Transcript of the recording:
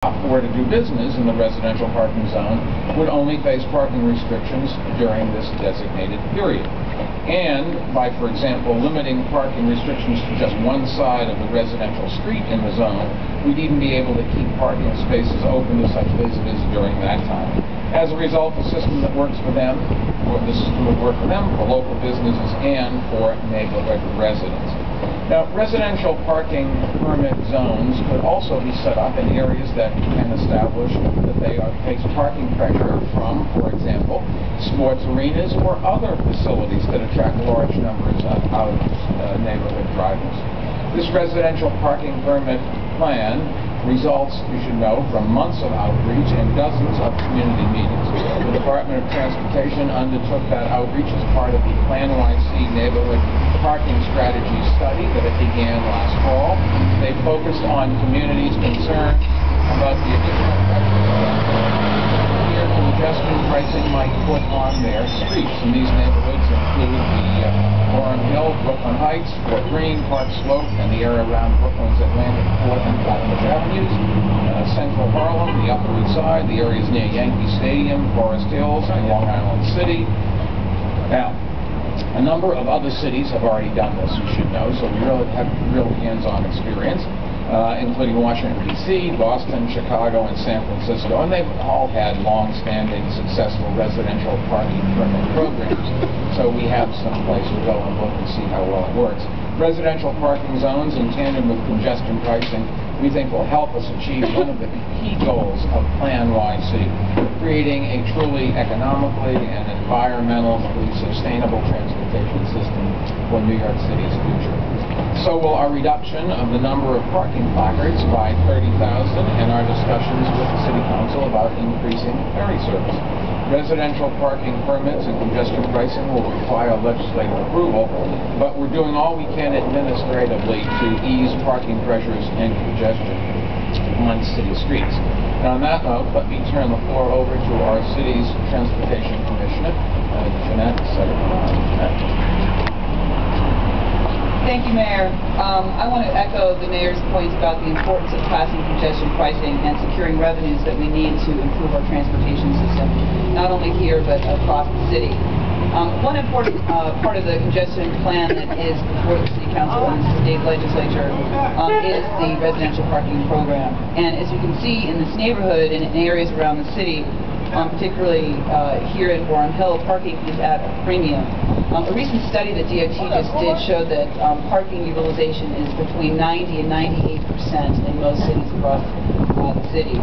or to do business in the residential parking zone would only face parking restrictions during this designated period. And by, for example, limiting parking restrictions to just one side of the residential street in the zone, we'd even be able to keep parking spaces open to such visitors during that time. As a result, the system that works for them, or the system would work for them, for local businesses, and for neighborhood residents. Now, residential parking permit zones could also be set up in areas that can establish that they face parking pressure from, for example, sports arenas or other facilities that attract large numbers of out-of-neighborhood drivers. This residential parking permit plan results, you should know, from months of outreach and dozens of community meetings. The Department of Transportation undertook that outreach as part of the Plan YC neighborhood parking strategy study that it began last fall. They focused on communities concerned about the additional pressure severe congestion pricing might put on their streets. And these neighborhoods include the Warren Hill, Brooklyn Heights, Fort Greene, Park Slope, and the area around Brooklyn's Atlantic 4th and Flatbush Avenues, Central Harlem, the Upper East Side, the areas near Yankee Stadium, Forest Hills, and Long Island City. Now, a number of other cities have already done this, you should know, so we really have real hands-on experience, including Washington, D.C., Boston, Chicago, and San Francisco, and they've all had long-standing, successful residential parking permit programs, so we have some place to go and look and see how well it works. Residential parking zones, in tandem with congestion pricing, we think will help us achieve one of the key goals of Plan YC, creating a truly economically and environmentally sustainable transportation system for New York City's future. So will our reduction of the number of parking placards by 30,000 and our discussions with the City Council about increasing ferry service. Residential parking permits and congestion pricing will require legislative approval, but we're doing all we can administratively to ease parking pressures and congestion on city streets. Now, on that note, let me turn the floor over to our city's Transportation Commissioner, Jeanette Sutherland. Thank you, Mayor. I want to echo the Mayor's points about the importance of passing congestion pricing and securing revenues that we need to improve our transportation system, not only here but across the city. One important part of the congestion plan that is before the City Council and the state legislature is the residential parking program. And as you can see in this neighborhood and in areas around the city, particularly here in Warren Hill, parking is at a premium. A recent study that DOT just did showed that parking utilization is between 90 and 98% in most cities across the city.